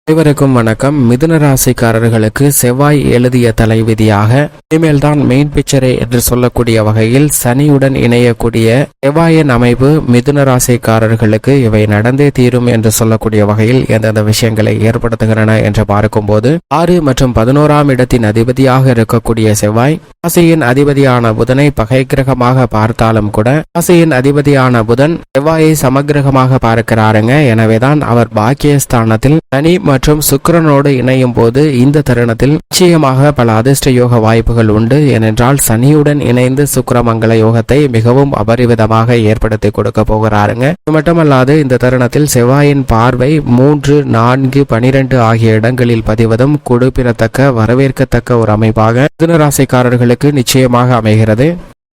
அனைவருக்கும் வணக்கம். மிதுன ராசிக்காரர்களுக்கு செவ்வாய் எழுதிய தலைவிதியாக இனிமேல் தான் மெயின் பிக்சரே என்று சொல்லக்கூடிய வகையில் சனியுடன் இணையக்கூடிய செவ்வாயின் அமைப்பு மிதுன ராசிக்காரர்களுக்கு இவை நடந்தே தீரும் என்று சொல்லக்கூடிய வகையில் எந்தெந்த விஷயங்களை ஏற்படுத்துகின்றன என்று பார்க்கும்போது 6 மற்றும் 11ஆம் இடத்தின் அதிபதியாக இருக்கக்கூடிய செவ்வாய் ராசியின் அதிபதியான புதனை பகை கிரகமாக பார்த்தாலும் கூட ராசியின் அதிபதியான புதன் செவ்வாயை சமகிரகமாக பார்க்கிறாருங்க. எனவேதான் அவர் பாக்கியஸ்தானத்தில் சனி மற்றும் சுக்கிரனோடு இணையும் போது இந்த தருணத்தில் நிச்சயமாக பல அதிர்ஷ்ட யோக வாய்ப்புகள் உண்டு. ஏனென்றால் சனியுடன் இணைந்து சுக்கிரமங்கல யோகத்தை மிகவும் அபரிவிதமாக ஏற்படுத்தி கொடுக்க போகிறாருங்க. இது மட்டுமல்லாது இந்த தருணத்தில் செவ்வாயின் பார்வை 3, 4, 12 ஆகிய இடங்களில் பதிவதும் கொடுப்பிடத்தக்க வரவேற்கத்தக்க ஒரு அமைப்பாக மிதுன ராசிக்காரர்களுக்கு நிச்சயமாக அமைகிறது.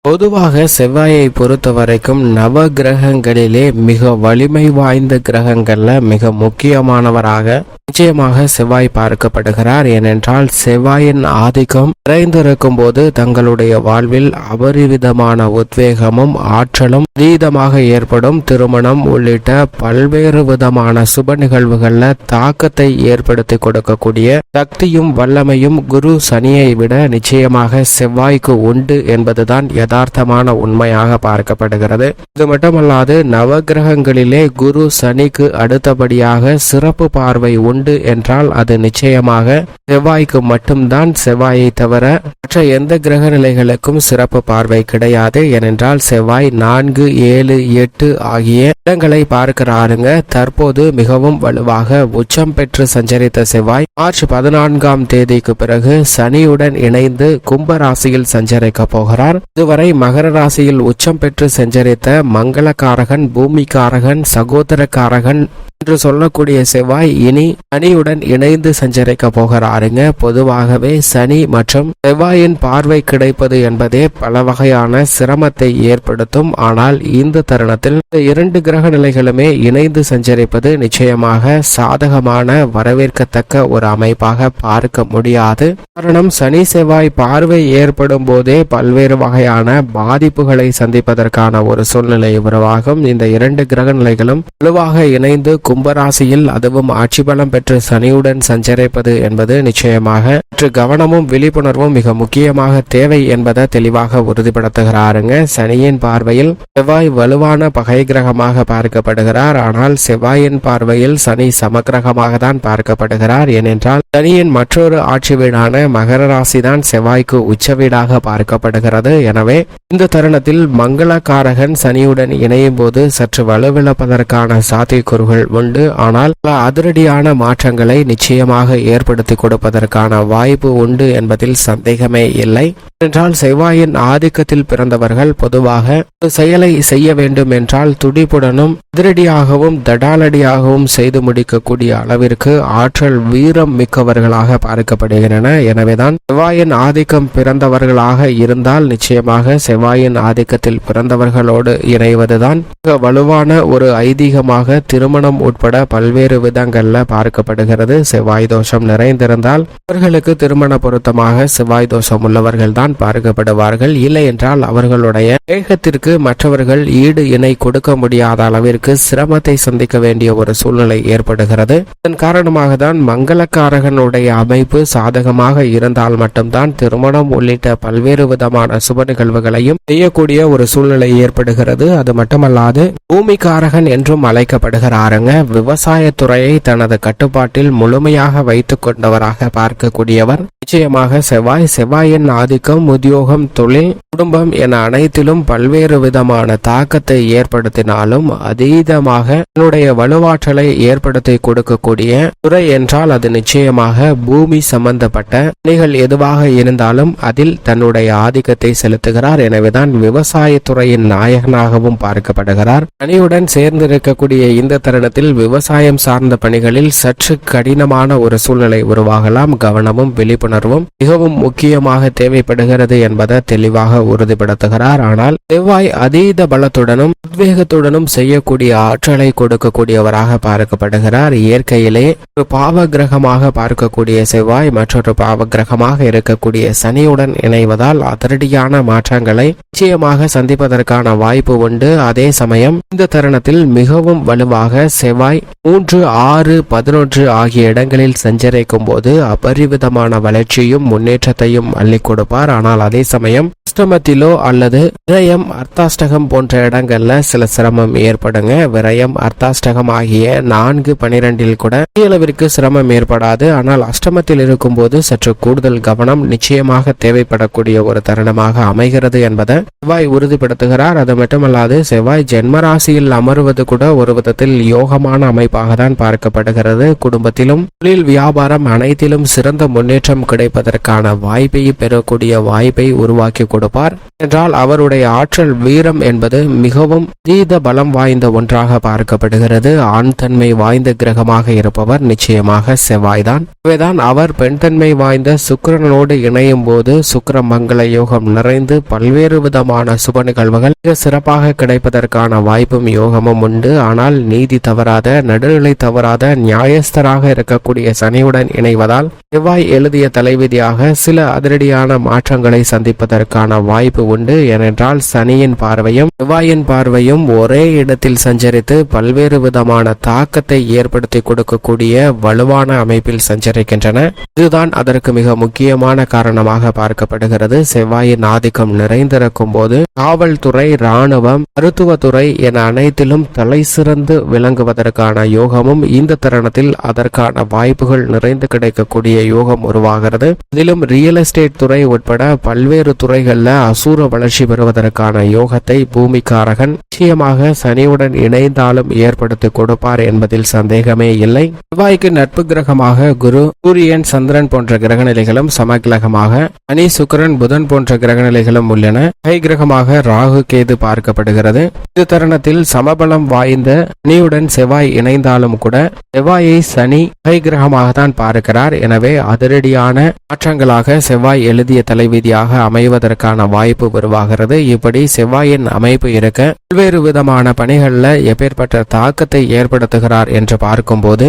பொதுவாக செவ்வாயை பொறுத்த வரைக்கும் நவ கிரகங்களிலே மிக வலிமை வாய்ந்த கிரகங்கள்ல மிக முக்கியமானவராக நிச்சயமாக செவ்வாய் பார்க்கப்படுகிறார். ஏனென்றால் செவ்வாயின் ஆதிக்கம் நிறைந்திருக்கும் போது தங்களுடைய வாழ்வில் அபரிவிதமான உத்வேகமும் ஆற்றலும் அதீதமாக ஏற்படும். திருமணம் உள்ளிட்ட பல்வேறு விதமான சுப நிகழ்வுகள்ல தாக்கத்தை ஏற்படுத்தி கொடுக்கக்கூடிய சக்தியும் வல்லமையும் குரு சனியை விட நிச்சயமாக செவ்வாய்க்கு உண்டு என்பதுதான் யதார்த்தமான உண்மையாக பார்க்கப்படுகிறது. இது மட்டுமல்லாது நவகிரகங்களிலே குரு சனிக்கு அடுத்தபடியாக சிறப்பு பார்வை உண்டு என்றால் அது நிச்சயமாக செவ்வாய்க்கு மட்டும்தான். செவ்வாயை தவிர மற்ற எந்த கிரக நிலைகளுக்கும் சிறப்பு பார்வை கிடையாது. ஏனென்றால் செவ்வாய் 4, 7, 8 ஆகிய இடங்களை பார்க்கிறாருங்க. தற்போது மிகவும் வலுவாக உச்சம் பெற்று சஞ்சரித்த செவ்வாய் மார்ச் 14ஆம் தேதிக்கு பிறகு சனியுடன் இணைந்து கும்ப ராசியில் சஞ்சரிக்க போகிறார். இதுவரை மகர ராசியில் உச்சம் பெற்று சஞ்சரித்த மங்களகாரகன், பூமிகாரகன், சகோதரகாரகன் என்று சொல்லக்கூடிய செவ்வாய் இனி சனியுடன் இணைந்து சஞ்சரிக்க போகிறாருங்க. பொதுவாகவே சனி மற்றும் செவ்வாயின் பார்வை கிடைப்பது என்பதே பல வகையான சிரமத்தை ஏற்படுத்தும். ஆனால் இந்த தருணத்தில் இந்த 2 கிரக நிலைகளுமே இணைந்து சஞ்சரிப்பது நிச்சயமாக சாதகமான வரவேற்கத்தக்க ஒரு அமைப்பாக பார்க்க முடியாது. காரணம் சனி செவ்வாய் பார்வை ஏற்படும் போதே பல்வேறு வகையான பாதிப்புகளை சந்திப்பதற்கான ஒரு சூழ்நிலை உருவாகும். இந்த 2 கிரக நிலைகளும் வலுவாக இணைந்து கும்பராசியில் அதுவும் ஆட்சி பலம் பெற்று சனியுடன் சஞ்சரிப்பது என்பது நிச்சயமாக கவனமும் விழிப்புணர்வும் மிக முக்கியமாக தேவை என்பதை தெளிவாக உறுதிப்படுத்துகிறாருங்க. சனியின் பார்வையில் செவ்வாய் வலுவான பகை கிரகமாக பார்க்கப்படுகிறார். ஆனால் செவ்வாயின் பார்வையில் சனி சமகிரகமாக தான் பார்க்கப்படுகிறார். ஏனென்றால் சனியின் மற்றொரு ஆட்சி வீடான மகர ராசி தான் செவ்வாய்க்கு உச்ச வீடாக பார்க்கப்படுகிறது. எனவே இந்த தருணத்தில் மங்களகாரகன் சனியுடன் இணையும் போது சற்று வலுவிழப்பதற்கான சாத்தியக்கூறுகள் உண்டு. ஆனால் பல அதிரடியான மாற்றங்களை நிச்சயமாக ஏற்படுத்தி கொடுப்பதற்கான வாய்ப்பு உண்டு என்பதில் சந்தேகமே இல்லை. என்றால் செவ்வாயின் ஆதிக்கத்தில் பிறந்தவர்கள் பொதுவாக ஒரு செயலை செய்ய வேண்டும் என்றால் துடிப்புடனும் அதிரடியாகவும் தடாலடியாகவும் செய்து முடிக்கக்கூடிய அளவிற்கு ஆற்றல் வீரம் மிக்கவர்களாக பார்க்கப்படுகின்றன. எனவேதான் செவ்வாயின் ஆதிக்கம் பிறந்தவர்களாக இருந்தால் நிச்சயமாக செவ்வாயின் ஆதிக்கத்தில் பிறந்தவர்களோடு இணைவதுதான் மிக வலுவான ஒரு ஐதீகமாக திருமணம் உட்பட பல்வேறு விதங்கள்ல பார்க்கப்படுகிறது. செவ்வாய் தோஷம் நிறைந்திருந்தால் அவர்களுக்கு திருமண பொருத்தமாக செவ்வாய் தோஷம் உள்ளவர்கள் தான் பார்க்கப்படுவார்கள். இல்லை என்றால் அவர்களுடைய வேகத்திற்கு மற்றவர்கள் ஈடு இணை கொடுக்க முடியாத அளவிற்கு சிரமத்தை சந்திக்க வேண்டிய ஒரு சூழ்நிலை ஏற்படுகிறது. இதன் காரணமாக தான் மங்களகாரகனுடைய அமைப்பு சாதகமாக இருந்தால் மட்டும்தான் திருமணம் உள்ளிட்ட பல்வேறு விதமான சுப நிகழ்வுகளையும் செய்யக்கூடிய ஒரு சூழ்நிலை ஏற்படுகிறது. அது மட்டுமல்லாது பூமிகாரகன் என்றும் அழைக்கப்படுகிறாருங்க. விவசாயத்துறையை தனது கட்டுப்பாட்டில் முழுமையாக வைத்துக் கொண்டவராக பார்க்கக்கூடியவர் நிச்சயமாக செவ்வாய். செவ்வாயின் ஆதிக்கம் உத்தியோகம், தொழில், குடும்பம் என அனைத்திலும் பல்வேறு விதமான தாக்கத்தை ஏற்படுத்தினாலும் அதீதமாக தன்னுடைய வலுவாற்றலை ஏற்படுத்தி கொடுக்கக்கூடிய துறை என்றால் அது நிச்சயமாக பூமி சம்பந்தப்பட்ட பணிகள் எதுவாக இருந்தாலும் அதில் தன்னுடைய ஆதிக்கத்தை செலுத்துகிறார். எனவேதான் விவசாயத்துறையின் நாயகனாகவும் பார்க்கப்படுகிறார். சனியுடன் சேர்ந்திருக்கக்கூடிய இந்த தருணத்தில் விவசாயம் சார்ந்த பணிகளில் சற்று கடினமான ஒரு சூழ்நிலை உருவாகலாம். கவனமும் விழிப்புணர்வும் விழிப்புணர்வும் மிகவும் முக்கியமாக தேவைப்படுகிறது என்பதை தெளிவாக உறுதிப்படுத்துகிறார். ஆனால் செவ்வாய் அதீத பலத்துடனும் உத்வேகத்துடனும் செய்யக்கூடிய ஆற்றலை கொடுக்கக்கூடியவராக பார்க்கப்படுகிறார். இயற்கையிலே ஒரு பாவ கிரகமாக பார்க்கக்கூடிய செவ்வாய் மற்றொரு பாவ கிரகமாக இருக்கக்கூடிய சனியுடன் இணைவதால் அதிரடியான மாற்றங்களை நிச்சயமாக சந்திப்பதற்கான வாய்ப்பு உண்டு. அதே சமயம் இந்த தருணத்தில் மிகவும் வலுவாக செவ்வாய் 3, 6, 11 ஆகிய இடங்களில் சஞ்சரிக்கும் போது அபரிவிதமான வளர்ச்சியும் முன்னேற்றத்தையும் அள்ளி கொடுப்பார். ஆனால் அதே சமயம் அஷ்டமத்திலோ அல்லது விரயம் அர்த்தாஷ்டகம் போன்ற இடங்கள்ல சில சிரமம் ஏற்படுங்க. விரயம் அர்த்தாஷ்டகம் ஆகிய 4, 12 கூட அளவிற்கு சிரமம் ஏற்படாது. ஆனால் அஷ்டமத்தில் இருக்கும் போது சற்று கூடுதல் கவனம் நிச்சயமாக தேவைப்படக்கூடிய ஒரு தருணமாக அமைகிறது என்பதை செவ்வாய் உறுதிப்படுத்துகிறார். அது மட்டுமல்லாது செவ்வாய் ஜென்மராசியில் அமர்வது கூட ஒரு விதத்தில் யோகமான அமைப்பாக தான் பார்க்கப்படுகிறது. குடும்பத்திலும் தொழில் வியாபாரம் அனைத்திலும் சிறந்த முன்னேற்றம் கிடைப்பதற்கான வாய்ப்பை பெறக்கூடிய வாய்ப்பை உருவாக்கி கொடுப்பார் என்றால் அவருடைய ஆற்றல் வீரம் என்பது மிகவும் அதீத பலம் வாய்ந்த ஒன்றாக பார்க்கப்படுகிறது. ஆண் தன்மை வாய்ந்த கிரகமாக இருப்பவர் நிச்சயமாக செவ்வாய்தான். இவைதான் அவர் பெண் தன்மை வாய்ந்த சுக்கிரனோடு இணையும் போது சுக்கிர மங்கள யோகம் நிறைந்து பல்வேறு விதமான சுப நிகழ்வுகள் மிக சிறப்பாக கிடைப்பதற்கான வாய்ப்பும் யோகமும் உண்டு. ஆனால் நீதி தவறாத நடுநிலை தவறாத நியாயஸ்தராக இருக்கக்கூடிய சனியுடன் இணைவதால் செவ்வாய் எழுதிய தலைவிதியாக சில அதிரடியான மாற்றங்களை சந்திப்பதற்கான வாய்ப்பு உண்டு. ஏனென்றால் சனியின் பார்வையும் செவ்வாயின் பார்வையும் ஒரே இடத்தில் சஞ்சரித்து பல்வேறு விதமான தாக்கத்தை ஏற்படுத்தி கொடுக்கக்கூடிய வலுவான அமைப்பில் சஞ்சரிக்கின்றன. இதுதான் அதற்கு மிக முக்கியமான காரணமாக பார்க்கப்படுகிறது. செவ்வாயின் ஆதிக்கம் நிறைந்திருக்கும் போது காவல்துறை, இராணுவம், மருத்துவத்துறை என அனைத்திலும் தலை சிறந்து விளங்குவதற்கான யோகமும் இந்த தருணத்தில் அதற்கான வாய்ப்புகள் நிறைந்து கிடைக்கக்கூடிய யோகம் உருவாகிறது. இதிலும் ரியல் எஸ்டேட் துறை உட்பட பல்வேறு துறைகள்ல அசூர வளர்ச்சி பெறுவதற்கான யோகத்தை பூமிக்காரகன் நிச்சயமாக சனியுடன் இணைந்தாலும் ஏற்படுத்தி கொடுப்பார் என்பதில் சந்தேகமே இல்லை. செவ்வாய்க்கு நட்பு கிரகமாக குரு, சூரியன், சந்திரன் போன்ற கிரகநிலைகளும் சமகிரகமாக சனி, சுக்கிரன், புதன் போன்ற கிரகநிலைகளும் உள்ளன. கை கிரகமாக ராகு, கேது பார்க்கப்படுகிறது. இந்த தருணத்தில் சமபலம் வாய்ந்த சனியுடன் செவ்வாய் இணைந்தாலும் கூட செவ்வாயை சனி கை கிரகமாக தான் பார்க்கிறார். எனவே அதிரடியான மாற்றங்களாக செவ்வாய் எழுதிய தலைவிதியாக அமைவதற்கான வாய்ப்பு உருவாகிறது. இப்படி செவ்வாயின் அமைப்பு இருக்க பல்வேறு விதமான பணிகள்ல எப்பேற்பட்ட தாக்கத்தை ஏற்படுத்துகிறார் என்று பார்க்கும்போது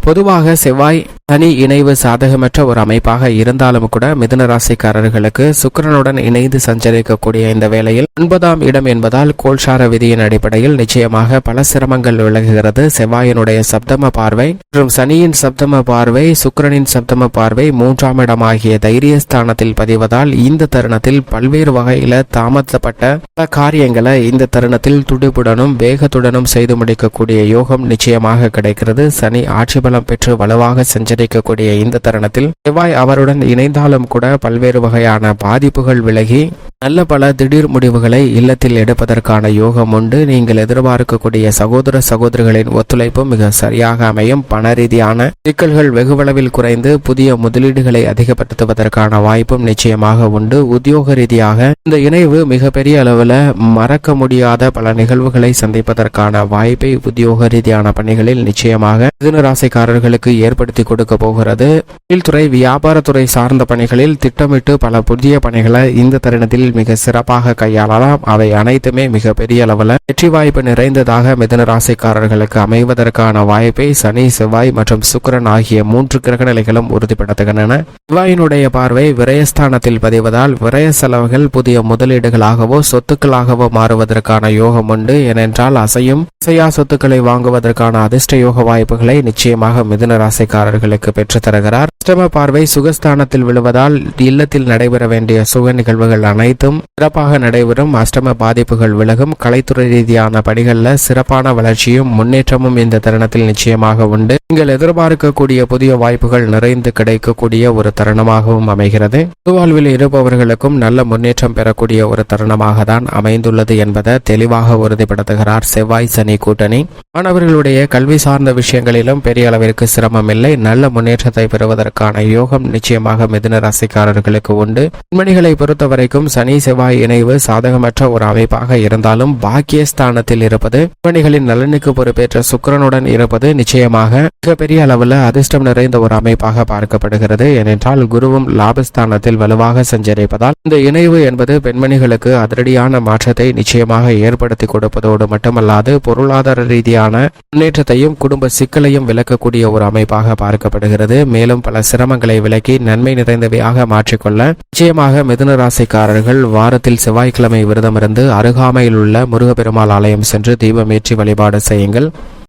பொதுவாக செவ்வாய் சனி இணைவு சாதகமற்ற ஒரு அமைப்பாக இருந்தாலும் கூட மிதுன ராசிக்காரர்களுக்கு சுக்கிரனுடன் இணைந்து சஞ்சரிக்கக்கூடிய இந்த வேளையில் 9ஆம் இடம் என்பதால் கோல்சார விதியின் அடிப்படையில் நிச்சயமாக பல சிரமங்கள் விலகுகிறது. செவ்வாயினுடைய சப்தம பார்வை மற்றும் சனியின் சப்தம பார்வை, சுக்கிரனின் சப்தம பார்வை 3ஆம் இடமாகிய தைரியஸ்தானத்தில் பதிவதால் இந்த தருணத்தில் பல்வேறு வகையில தாமதப்பட்ட பல காரியங்களை இந்த தருணத்தில் துடிப்புடனும் வேகத்துடனும் செய்து முடிக்கக்கூடிய யோகம் நிச்சயமாக கிடைக்கிறது. சனி ஆட்சி பலம் பெற்று வலுவாக சஞ்சரிக்கக்கூடிய இந்த தருணத்தில் செவ்வாய் அவருடன் இணைந்தாலும் கூட பல்வேறு வகையான பாதிப்புகள் விலகி நல்ல பல திடீர் முடிவுகளை இல்லத்தில் எடுப்பதற்கான யோகம் உண்டு. நீங்கள் எதிர்பார்க்கக்கூடிய சகோதர சகோதரிகளின் ஒத்துழைப்பு மிக சரியாக அமையும். பண ரீதியான சிக்கல்கள் வெகுவளவில் குறைந்து புதிய முதலீடுகளை அதிகப்படுத்துவதற்கான வாய்ப்பும் நிச்சயமாக உண்டு. உத்தியோக ரீதியாக இந்த இணைவு மிகப்பெரிய அளவில் மறக்க முடியாத பல நிகழ்வுகளை சந்திப்பதற்கான வாய்ப்பை உத்தியோக ரீதியான பணிகளில் நிச்சயமாக மிதுன ராசிக்காரர்களுக்கு ஏற்படுத்தி கொடுக்க போகிறது. தொழில்துறை, வியாபாரத்துறை சார்ந்த பணிகளில் திட்டமிட்டு பல புதிய பணிகளை இந்த தருணத்தில் மிக சிறப்பாக கையாளலாம். அவை அனைத்துமே மிக பெரிய அளவில் வெற்றி வாய்ப்பு நிறைந்ததாக மிதுன ராசிக்காரர்களுக்கு அமைவதற்கான வாய்ப்பை சனி, செவ்வாய் மற்றும் சுக்கிரன் ஆகிய 3 கிரகநிலைகளும் உறுதிப்படுத்துகின்றன. செவ்வாயினுடைய பார்வை விரயஸ்தானத்தில் பதிவதால் விரய செலவுகள் புதிய முதலீடுகளாகவோ சொத்துக்களாகவோ மாறுவதற்கான யோகம் உண்டு. ஏனென்றால் அசையா சொத்துக்களை வாங்குவதற்கான அதிர்ஷ்ட யோக வாய்ப்புகளை நிச்சயமாக மிதுன ராசிக்காரர்களுக்கு பெற்று தருகிறார். அஷ்டம பார்வை சுகஸ்தானத்தில் விழுவதால் இல்லத்தில் நடைபெற வேண்டிய சுக நிகழ்வுகள் அனைத்தும் சிறப்பாக நடைபெறும். அஷ்டம பாதிப்புகள் விலகும். கலைத்துறை ரீதியான பணிகளில் சிறப்பான வளர்ச்சியும் முன்னேற்றமும் இந்த தருணத்தில் நிச்சயமாக உண்டு. நீங்கள் எதிர்பார்க்கக்கூடிய புதிய வாய்ப்புகள் நிறைந்து கிடைக்கக்கூடிய ஒரு தருணமாகவும் அமைகிறது. பொதுவாழ்வில் இருப்பவர்களுக்கும் நல்ல முன்னேற்றம் பெறக்கூடிய ஒரு தருணமாக தான் அமைந்துள்ளது என்பதை தெளிவாக உறுதிப்படுத்துகிறார் செவ்வாய் சனி கூட்டணி. மாணவர்களுடைய கல்வி சார்ந்த விஷயங்களிலும் பெரிய அளவிற்கு சிரமம் இல்லை. நல்ல முன்னேற்றத்தை பெறுவதற்கு பெறுவதற்கான யோகம் நிச்சயமாக மிதுன ராசிக்காரர்களுக்கு உண்டு. பெண்மணிகளை பொறுத்தவரைக்கும் சனி செவ்வாய் இணைவு சாதகமற்ற ஒரு அமைப்பாக இருந்தாலும் பாக்கியஸ்தானத்தில் இருப்பது, பெண்மணிகளின் நலனுக்கு பொறுப்பேற்ற சுக்கிரனுடன் இருப்பது நிச்சயமாக மிகப்பெரிய அளவில் அதிர்ஷ்டம் நிறைந்த ஒரு அமைப்பாக பார்க்கப்படுகிறது. ஏனென்றால் குருவும் லாபஸ்தானத்தில் வலுவாக சஞ்சரிப்பதால் இந்த இணைவு என்பது பெண்மணிகளுக்கு அதிரடியான மாற்றத்தை நிச்சயமாக ஏற்படுத்தி கொடுப்பதோடு மட்டுமல்லாது பொருளாதார ரீதியான முன்னேற்றத்தையும் குடும்ப சிக்கலையும் விளக்கக்கூடிய ஒரு அமைப்பாக பார்க்கப்படுகிறது. மேலும் பல சிரமங்களை விலக்கி நன்மை நிறைந்தவையாக மாற்றிக்கொள்ள நிச்சயமாக மிதுன ராசிக்காரர்கள் வாரத்தில் செவ்வாய்க்கிழமை விரதமிருந்து அருகாமையில் உள்ள முருகப்பெருமாள் ஆலயம் சென்று தீபமேற்றி வழிபாடு செய்யுங்கள்.